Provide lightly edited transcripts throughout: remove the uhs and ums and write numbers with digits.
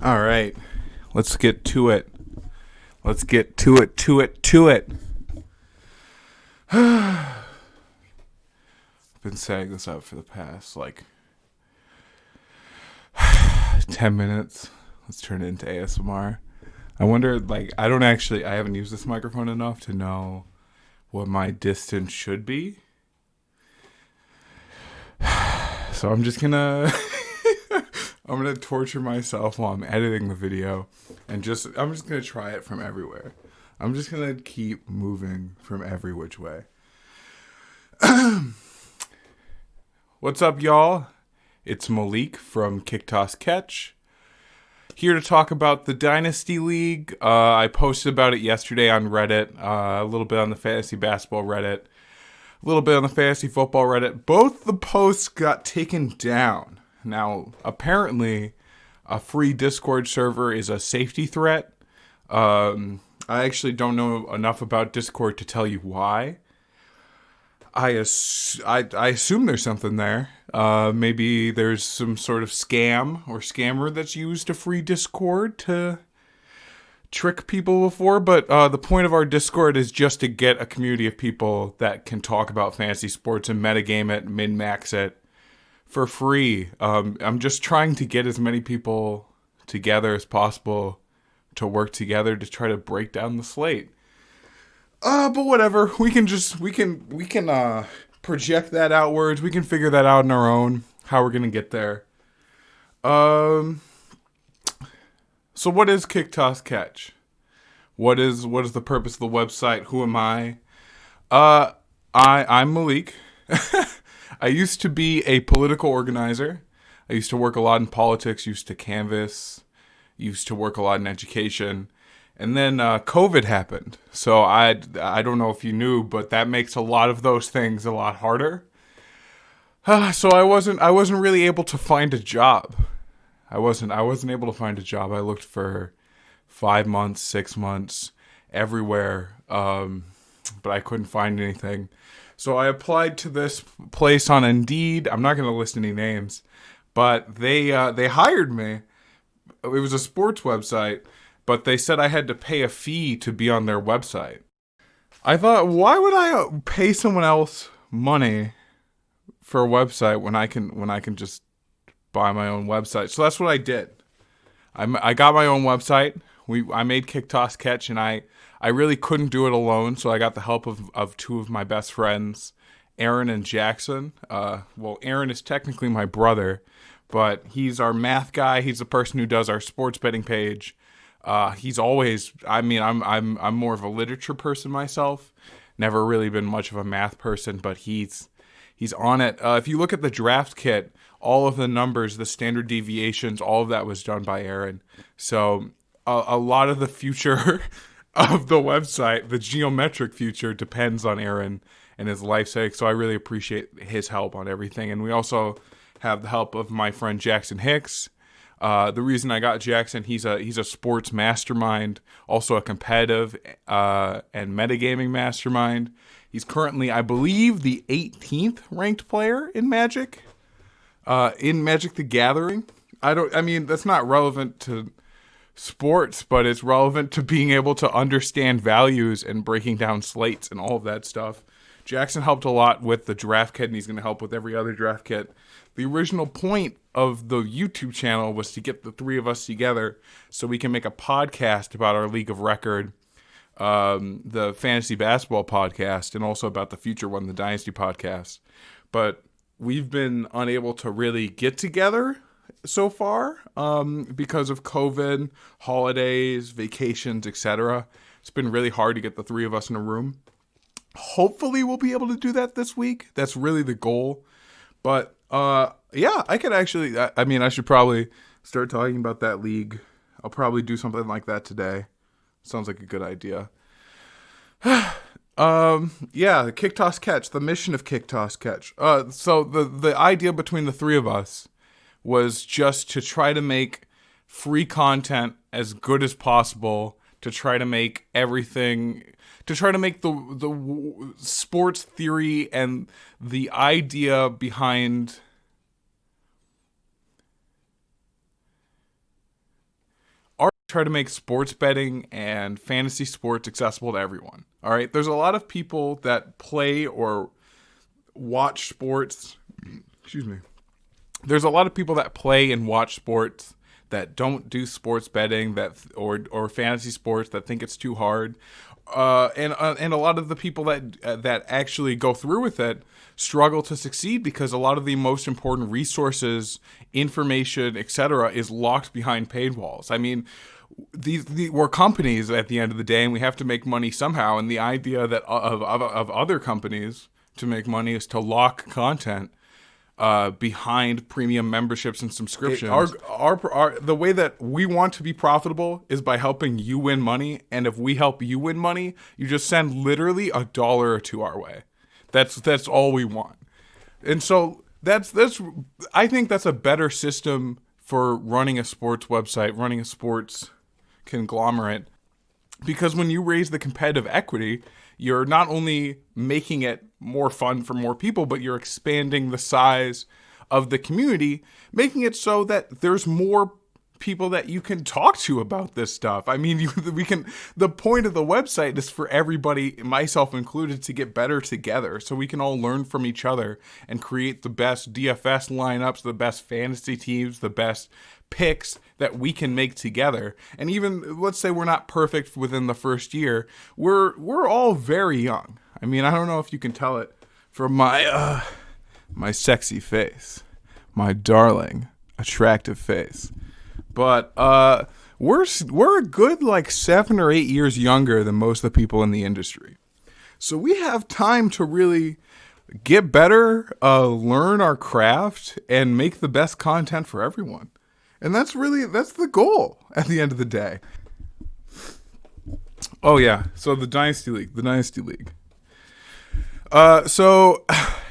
All right, let's get to it. Let's get to it. I've been setting this up for the past, 10 minutes. Let's turn it into ASMR. I wonder, I haven't used this microphone enough to know what my distance should be. So I'm just gonna... I'm gonna torture myself while I'm editing the video, and I'm just gonna try it from everywhere. I'm just gonna keep moving from every which way. What's up, y'all? It's Malik from KickTossCatch, here to talk about the Dynasty League. I posted about it yesterday on Reddit, a little bit on the fantasy basketball Reddit, a little bit on the fantasy football Reddit. Both the posts got taken down. Now, apparently, a free Discord server is a safety threat. I actually don't know enough about Discord to tell you why. I assume there's something there. Maybe there's some sort of scam or scammer that's used a free Discord to trick people before. But the point of our Discord is just to get a community of people that can talk about fantasy sports and metagame it, min-max it for free. I'm just trying to get as many people together as possible to work together to try to break down the slate. But whatever, we can project that outwards. We can figure that out on our own, how we're gonna get there. So what is KickTossCatch? What is the purpose of the website? Who am I? I'm Malik. I used to be a political organizer. I used to work a lot in politics, used to canvass, used to work a lot in education. And then COVID happened. So I don't know if you knew, but that makes a lot of those things a lot harder. So I wasn't really able to find a job. I wasn't able to find a job. I looked for 5 months, 6 months, everywhere, but I couldn't find anything. So I applied to this place on Indeed. I'm not going to list any names, but they hired me. It was a sports website, but they said I had to pay a fee to be on their website. I thought, why would I pay someone else money for a website when I can just buy my own website? So that's what I did. I got my own website. I made KickTossCatch, and I really couldn't do it alone, so I got the help of two of my best friends, Aaron and Jackson. Well, Aaron is technically my brother, but he's our math guy. He's the person who does our sports betting page. He's always, I'm more of a literature person myself. Never really been much of a math person, but he's on it. If you look at the draft kit, all of the numbers, the standard deviations, all of that was done by Aaron. So a lot of the future of the website, the geometric future, depends on Aaron and his lifesake. So I really appreciate his help on everything. And we also have the help of my friend Jackson Hicks. The reason I got Jackson, he's a sports mastermind, also a competitive and metagaming mastermind. He's currently, I believe, the 18th ranked player in Magic the Gathering. That's not relevant to sports, but it's relevant to being able to understand values and breaking down slates and all of that stuff. Jackson helped a lot with the draft kit, and he's going to help with every other draft kit. The original point of the YouTube channel was to get the three of us together so we can make a podcast about our League of Record, the fantasy basketball podcast, and also about the future one, the Dynasty podcast. But we've been unable to really get together so far because of COVID, holidays, vacations, etc. It's been really hard to get the three of us in a room. Hopefully we'll be able to do that this week. That's really the goal. But yeah, I could actually, I should probably start talking about that league. I'll probably do something like that today. Sounds like a good idea. Yeah, the KickTossCatch, the mission of KickTossCatch. So the idea between the three of us was just to try to make free content as good as possible, to try to make everything, to try to make the sports theory and the idea behind try to make sports betting and fantasy sports accessible to everyone. All right. There's a lot of people that play or watch sports. Excuse me. There's a lot of people that play and watch sports that don't do sports betting or fantasy sports that think it's too hard. And a lot of the people that actually go through with it struggle to succeed because a lot of the most important resources, information, etc., is locked behind paywalls. I mean, we're companies at the end of the day, and we have to make money somehow. And the idea that of other companies to make money is to lock content behind premium memberships and subscriptions. The way that we want to be profitable is by helping you win money, and if we help you win money, you just send literally $1 or $2 our way. That's all we want. And so that's I think that's a better system for running a sports website, running a sports conglomerate, because when you raise the competitive equity, you're not only making it more fun for more people, but you're expanding the size of the community, making it so that there's more people that you can talk to about this stuff. I mean, the point of the website is for everybody, myself included, to get better together so we can all learn from each other and create the best DFS lineups, the best fantasy teams, the best picks that we can make together. And even, let's say we're not perfect within the first year, we're all very young. I mean, I don't know if you can tell it from my sexy face, my darling, attractive face. But we're a good 7 or 8 years younger than most of the people in the industry. So we have time to really get better, learn our craft, and make the best content for everyone. And that's the goal at the end of the day. Oh yeah, so the Dynasty League. So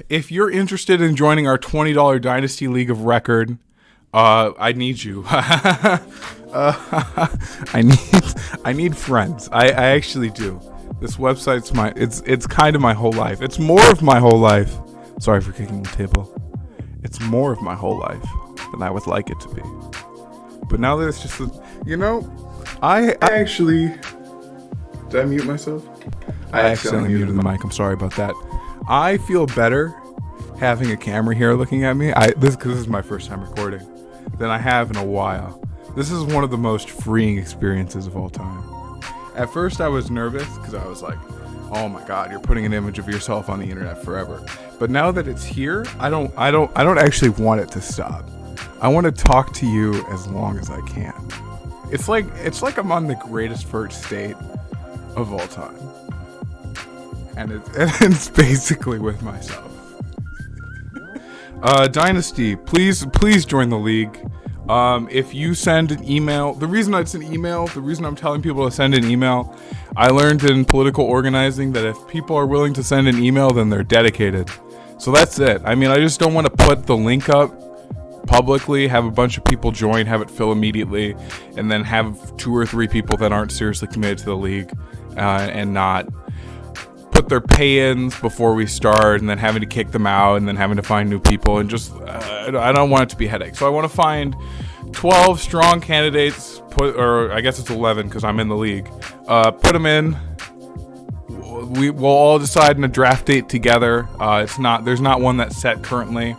if you're interested in joining our $20 Dynasty League of Record, I need you. I need friends. I actually do. This website's it's kind of my whole life. It's more of my whole life. Sorry for kicking the table. It's more of my whole life than I would like it to be. But now that it's just, I actually, did I mute myself? I accidentally muted the mic. I'm sorry about that. I feel better having a camera here looking at me. Because this is my first time recording, than I have in a while. This is one of the most freeing experiences of all time. At first I was nervous because I was like, oh my God, you're putting an image of yourself on the internet forever. But now that it's here, I don't actually want it to stop. I want to talk to you as long as I can. It's like I'm on the greatest first date of all time. And it's basically with myself. Dynasty, please join the league. If you send an email, the reason I'm telling people to send an email, I learned in political organizing that if people are willing to send an email, then they're dedicated. So that's it. I mean, I just don't want to put the link up publicly, have a bunch of people join, have it fill immediately, and then have 2 or 3 people that aren't seriously committed to the league, and not put their pay-ins before we start, and then having to kick them out, and then having to find new people, and just I don't want it to be a headache. So I want to find 12 strong candidates, or I guess it's 11 because I'm in the league. Put them in. We'll all decide on a draft date together. There's not one that's set currently.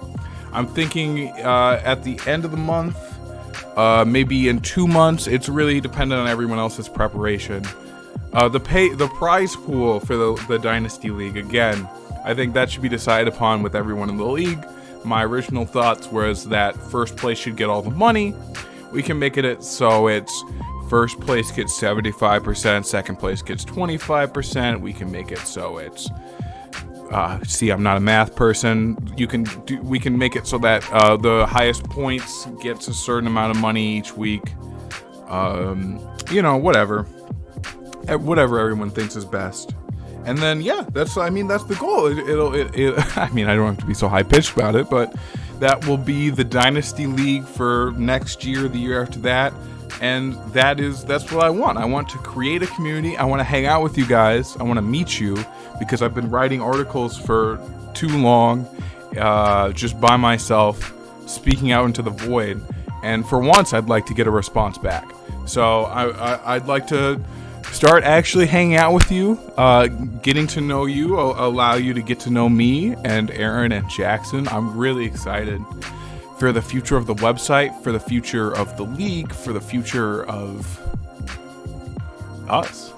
I'm thinking at the end of the month, maybe in 2 months. It's really dependent on everyone else's preparation. The prize pool for the Dynasty League, again, I think that should be decided upon with everyone in the league. My original thoughts was that first place should get all the money. We can make it so it's first place gets 75%, second place gets 25%. We can make it so it's I'm not a math person. We can make it so that the highest points gets a certain amount of money each week. Whatever everyone thinks is best. And then that's the goal. I don't have to be so high pitched about it, but that will be the Dynasty League for next year, the year after that. And that's what I want. I want to create a community. I want to hang out with you guys. I want to meet you because I've been writing articles for too long, just by myself, speaking out into the void. And for once, I'd like to get a response back. So I'd like to start actually hanging out with you, getting to know you, allow you to get to know me and Aaron and Jackson. I'm really excited for the future of the website, for the future of the league, for the future of us.